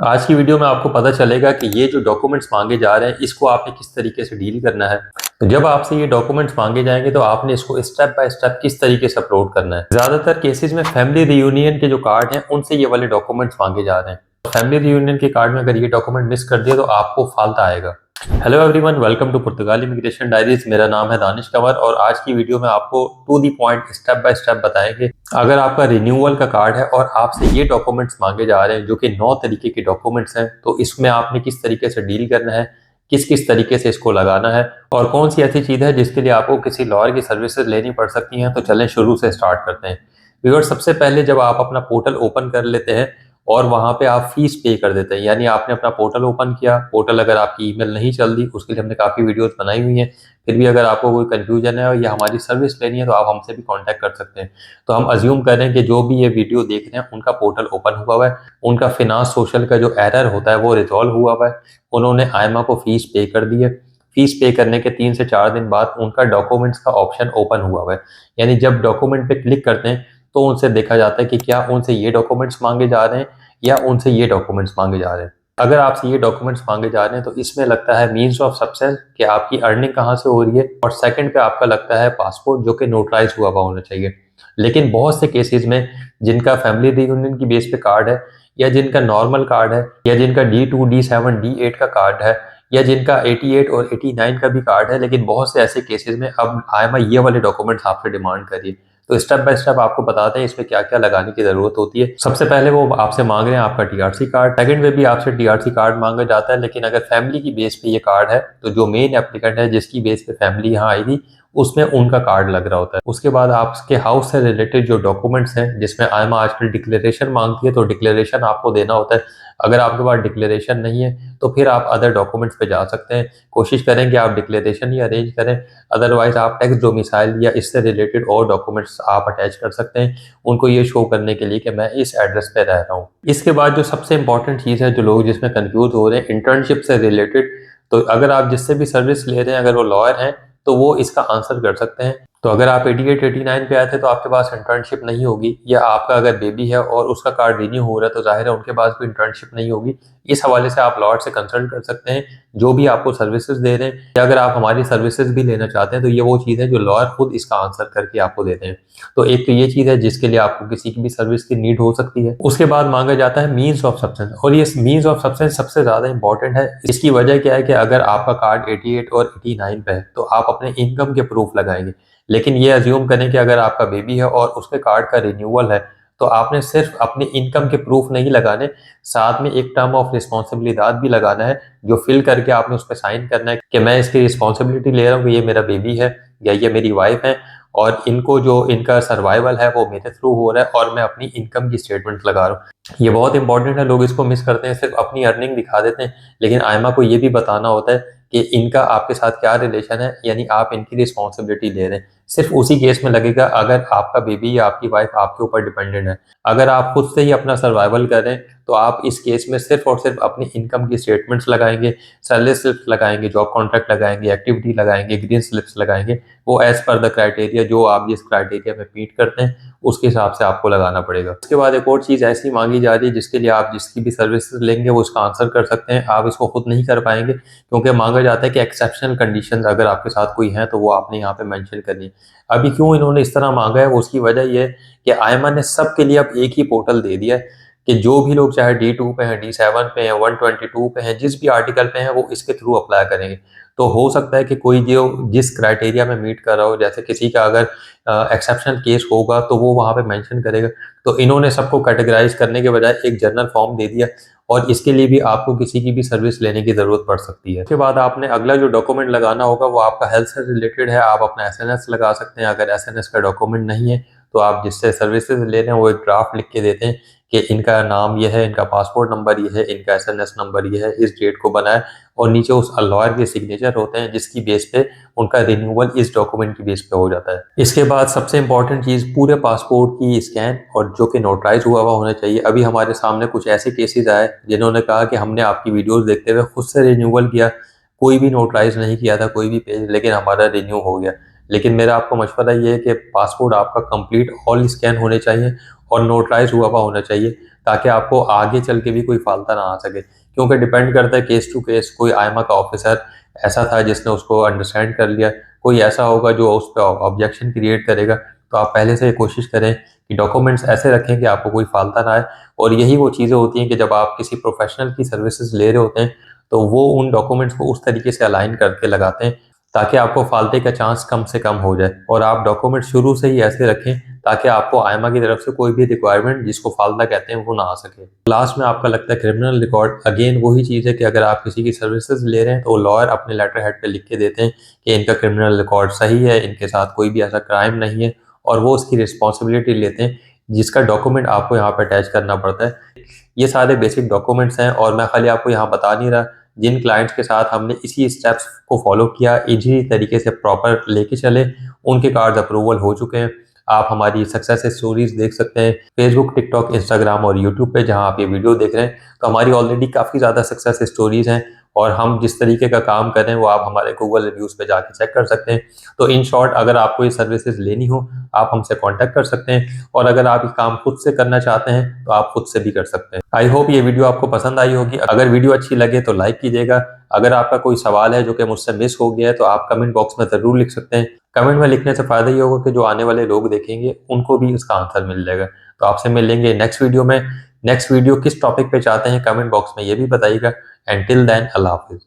आज की वीडियो में आपको पता चलेगा कि ये जो डॉक्यूमेंट्स मांगे जा रहे हैं इसको आपने किस तरीके से डील करना है। तो जब आपसे ये डॉक्यूमेंट्स मांगे जाएंगे तो आपने इसको स्टेप बाय स्टेप किस तरीके से अपलोड करना है। ज्यादातर केसेस में फैमिली रियूनियन के जो कार्ड हैं उनसे ये वाले डॉक्यूमेंट्स मांगे जा रहे हैं। फैमिली रियूनियन के कार्ड में अगर ये डॉक्यूमेंट मिस कर दिया तो आपको फाल्टा आएगा। हेलो एवरीवन, वेलकम टू पुर्तगाली इमिग्रेशन डायरीज। मेरा नाम है दानिश कंवर और आज की वीडियो में आपको to the point step by step बताएंगे। अगर आपका रिन्यूअल का कार्ड है और आपसे ये डॉक्यूमेंट्स मांगे जा रहे हैं जो कि 9 तरीके के डॉक्यूमेंट्स हैं, तो इसमें आपने किस तरीके से डील करना है, किस किस तरीके से इसको लगाना है और कौन सी ऐसी चीज़ है जिसके लिए आपको किसी लॉयर की सर्विसेज लेनी पड़ सकती हैं। तो चलें शुरू से स्टार्ट करते हैं। व्यूअर्स, सबसे पहले जब आप अपना पोर्टल ओपन कर लेते हैं और वहां पे आप फीस पे कर देते हैं, यानी आपने अपना पोर्टल ओपन किया। पोर्टल अगर आपकी ईमेल नहीं चल रही, उसके लिए हमने काफ़ी वीडियोस बनाई हुई हैं। फिर भी अगर आपको कोई कंफ्यूजन है या हमारी सर्विस लेनी है तो आप हमसे भी कांटेक्ट कर सकते हैं। तो हम अज्यूम करें कि जो भी ये वीडियो देख रहे हैं उनका पोर्टल ओपन हुआ हुआ है, उनका फिनांस सोशल का जो एरर होता है वो रिजॉल्व हुआ हुआ है, उन्होंने आयमा को फीस पे कर दी है। फीस पे करने के 3 से 4 दिन बाद उनका डॉक्यूमेंट्स का ऑप्शन ओपन हुआ हुआ है, यानी जब डॉक्यूमेंट पे क्लिक करते हैं तो उनसे देखा जाता है कि क्या उनसे ये डॉक्यूमेंट्स मांगे जा रहे हैं या उनसे ये डॉक्यूमेंट्स मांगे जा रहे हैं। अगर आपसे ये डॉक्यूमेंट्स मांगे जा रहे हैं तो इसमें लगता है मीन्स ऑफ सब्सटेंस कि आपकी अर्निंग कहाँ से हो रही है, और सेकंड पे आपका लगता है पासपोर्ट जो कि नोटराइज हुआ हुआ होना चाहिए। लेकिन बहुत से केसेस में जिनका फैमिली रियूनियन की बेस पे कार्ड है, या जिनका नॉर्मल कार्ड है, या जिनका D2 D7 D8 का कार्ड है, या जिनका 88 और 89 का भी कार्ड है, लेकिन बहुत से ऐसे केसेस में अब आईएमआई ये वाले डॉक्यूमेंट्स आपसे डिमांड करिए। तो स्टेप बाय स्टेप आपको बताते हैं इसमें क्या क्या लगाने की जरूरत होती है। सबसे पहले वो आपसे मांग रहे हैं आपका टीआरसी कार्ड। सेकंड में भी आपसे टीआरसी कार्ड मांगा जाता है, लेकिन अगर फैमिली की बेस पे ये कार्ड है तो जो मेन एप्लीकेंट है जिसकी बेस पे फैमिली यहाँ आई थी उसमें उनका कार्ड लग रहा होता है। उसके बाद आपके हाउस से रिलेटेड जो डॉक्यूमेंट्स हैं, जिसमें आईएमआई आजकल डिक्लेरेशन मांगती है तो डिक्लेरेशन आपको देना होता है। अगर आपके पास डिक्लेरेशन नहीं है तो फिर आप अदर डॉक्यूमेंट्स पे जा सकते हैं। कोशिश करें कि आप डिक्लेरेशन ही अरेंज करें, अदरवाइज आप टैक्स डोमिसाइल या इससे रिलेटेड और डॉक्यूमेंट्स आप अटैच कर सकते हैं उनको ये शो करने के लिए कि मैं इस एड्रेस पे रह रहा हूँ। इसके बाद जो सबसे इंपॉर्टेंट चीज़ है, जो लोग जिसमें कंफ्यूज हो रहे हैं, इंटर्नशिप से रिलेटेड। तो अगर आप जिससे भी सर्विस ले रहे हैं अगर वो लॉयर हैं तो वो इसका आंसर कर सकते हैं। तो अगर आप 88 89 पे आए थे तो आपके पास इंटर्नशिप नहीं होगी, या आपका अगर बेबी है और उसका कार्ड रिन्यू हो रहा है तो जाहिर है उनके पास भी इंटर्नशिप नहीं होगी। इस हवाले से आप लॉयर से कंसल्ट कर सकते हैं जो भी आपको सर्विसेज दे रहे हैं, या अगर आप हमारी सर्विसेज भी लेना चाहते हैं तो ये वो चीज़ है जो लॉयर खुद इसका आंसर करके आपको देते हैं। तो एक तो ये चीज़ है जिसके लिए आपको किसी की भी सर्विस की नीड हो सकती है। उसके बाद मांगा जाता है मीन्स ऑफ सब्सटेंस, और ये मीन्स ऑफ सब्सटेंस सबसे ज़्यादा इंपॉर्टेंट है। इसकी वजह क्या है कि अगर आपका कार्ड 88 और 89 पे है तो आप अपने इनकम के प्रूफ लगाएंगे, लेकिन ये अज्यूम करें कि अगर आपका बेबी है और उसके कार्ड का रिन्यूअल है तो आपने सिर्फ अपनी इनकम के प्रूफ नहीं लगाने, साथ में एक टर्म ऑफ रिस्पॉन्सिबिलिटी भी लगाना है जो फिल करके आपने उस पर साइन करना है कि मैं इसकी रिस्पॉन्सिबिलिटी ले रहा हूँ कि ये मेरा बेबी है या ये मेरी वाइफ है, और इनको जो इनका सर्वाइवल है वो मेरे थ्रू हो रहा है और मैं अपनी इनकम की स्टेटमेंट लगा रहा हूँ। ये बहुत इंपॉर्टेंट है, लोग इसको मिस करते हैं, सिर्फ अपनी अर्निंग दिखा देते हैं। लेकिन आयमा को ये भी बताना होता है कि इनका आपके साथ क्या रिलेशन है, यानी आप इनकी रिस्पॉन्सिबिलिटी ले रहे हैं। सिर्फ उसी केस में लगेगा अगर आपका बेबी या आपकी वाइफ आपके ऊपर डिपेंडेंट है। अगर आप खुद से ही अपना सर्वाइवल कर रहे हैं तो आप इस केस में सिर्फ और सिर्फ अपनी इनकम की स्टेटमेंट्स लगाएंगे, सैलरी स्लिप्स लगाएंगे, जॉब कॉन्ट्रैक्ट लगाएंगे, एक्टिविटी लगाएंगे, ग्रीन स्लिप्स लगाएंगे। वो एज पर द क्राइटेरिया, जो आप जिस क्राइटेरिया में मीट करते हैं उसके हिसाब से आपको लगाना पड़ेगा। उसके बाद एक और चीज़ ऐसी मांगी जा रही है जिसके लिए आप जिसकी भी सर्विसेज लेंगे वो उसका आंसर कर सकते हैं। आप इसको खुद नहीं कर पाएंगे क्योंकि मांगा जाता है कि एक्सेप्शनल कंडीशंस अगर आपके साथ कोई है तो वो आपने यहाँ पे मेंशन करनी है। अभी क्यों इन्होंने इस तरह मांगा है, उसकी वजह यह है कि आयमा ने सबके लिए अब एक ही पोर्टल दे दिया है कि जो भी लोग चाहे D2 पे हैं, D7 पे हैं, 122 पे हैं, जिस भी आर्टिकल पे हैं वो इसके थ्रू अप्लाई करेंगे। तो हो सकता है कि कोई जो जिस क्राइटेरिया में मीट कर रहा हो, जैसे किसी का अगर एक्सेप्शनल केस होगा तो वो वहाँ पे मेंशन करेगा। तो इन्होंने सबको कैटेगराइज करने के बजाय एक जनरल फॉर्म दे दिया, और इसके लिए भी आपको किसी की भी सर्विस लेने की जरूरत पड़ सकती है। उसके बाद आपने अगला जो डॉक्यूमेंट लगाना होगा वो आपका हेल्थ से रिलेटेड है। आप अपना एसएनएस लगा सकते हैं। अगर एसएनएस का डॉक्यूमेंट नहीं है तो आप जिससे सर्विसेज ले रहे हैं वो एक ड्राफ्ट लिख के देते हैं कि इनका नाम ये है, इनका पासपोर्ट नंबर ये है, इनका एसएनएस नंबर ये है, इस डेट को बना है, और नीचे उस लॉयर के सिग्नेचर होते हैं जिसकी बेस पे उनका रिन्यूअल इस डॉक्यूमेंट की बेस पे हो जाता है। इसके बाद सबसे इंपॉर्टेंट चीज़, पूरे पासपोर्ट की स्कैन, और जो कि नोटराइज हुआ हुआ होना चाहिए। अभी हमारे सामने कुछ ऐसे केसेस आए जिन्होंने कहा कि हमने आपकी वीडियोस देखते हुए खुद से रिन्यूअल किया, कोई भी नोटराइज नहीं किया था कोई भी पेज, लेकिन हमारा रिन्यू हो गया। लेकिन मेरा आपको मशवरा ये है कि पासपोर्ट आपका कंप्लीट ऑल स्कैन होने चाहिए और नोटराइज हुआ हुआ होना चाहिए, ताकि आपको आगे चल के भी कोई फालता ना आ सके, क्योंकि डिपेंड करता है केस टू केस। कोई आईएमए का ऑफिसर ऐसा था जिसने उसको अंडरस्टैंड कर लिया, कोई ऐसा होगा जो उस पर ऑब्जेक्शन क्रिएट करेगा। तो आप पहले से कोशिश करें कि डॉक्यूमेंट्स ऐसे रखें कि आपको कोई फालता ना आए। और यही वो चीज़ें होती हैं कि जब आप किसी प्रोफेशनल की सर्विसेज ले रहे होते हैं तो वो उन डॉक्यूमेंट्स को उस तरीके से अलाइन करके लगाते हैं ताकि आपको फालते का चांस कम से कम हो जाए। और आप डॉक्यूमेंट शुरू से ही ऐसे रखें ताकि आपको आईएमए की तरफ से कोई भी रिक्वायरमेंट जिसको फालता कहते हैं वो ना आ सके। लास्ट में आपका लगता है क्रिमिनल रिकॉर्ड, अगेन वही चीज़ है कि अगर आप किसी की सर्विसेज ले रहे हैं तो लॉयर अपने लेटर हेड पे लिख के देते हैं कि इनका क्रिमिनल रिकॉर्ड सही है, इनके साथ कोई भी ऐसा क्राइम नहीं है, और वो उसकी रिस्पॉन्सिबिलिटी लेते हैं जिसका डॉक्यूमेंट आपको यहाँ पे अटैच करना पड़ता है। ये सारे बेसिक डॉक्यूमेंट्स हैं और मैं खाली आपको यहाँ बता नहीं रहा, जिन क्लाइंट्स के साथ हमने इसी स्टेप्स को फॉलो किया, इसी तरीके से प्रॉपर लेके चले, उनके कार्ड अप्रूवल हो चुके हैं। आप हमारी सक्सेस स्टोरीज देख सकते हैं फेसबुक, टिकटॉक, इंस्टाग्राम और यूट्यूब पे, जहां आप ये वीडियो देख रहे हैं। तो हमारी ऑलरेडी काफ़ी ज़्यादा सक्सेस स्टोरीज हैं और हम जिस तरीके का काम कर रहे हैं वो आप हमारे गूगल रिव्यूज़ पे जाके चेक कर सकते हैं। तो इन शॉर्ट, अगर आपको ये सर्विसेज लेनी हो आप हमसे कांटेक्ट कर सकते हैं, और अगर आप ये काम खुद से करना चाहते हैं तो आप खुद से भी कर सकते हैं। आई होप ये वीडियो आपको पसंद आई होगी। अगर वीडियो अच्छी लगे तो लाइक कीजिएगा। अगर आपका कोई सवाल है जो कि मुझसे मिस हो गया है तो आप कमेंट बॉक्स में ज़रूर लिख सकते हैं। कमेंट में लिखने से फ़ायदा ये होगा कि जो आने वाले लोग देखेंगे उनको भी इसका आंसर मिल जाएगा। तो आपसे मिलेंगे नेक्स्ट वीडियो में। नेक्स्ट वीडियो किस टॉपिक पे चाहते हैं कमेंट बॉक्स में ये भी बताइएगा। एंड टिल देन, अल्लाह हाफिज़।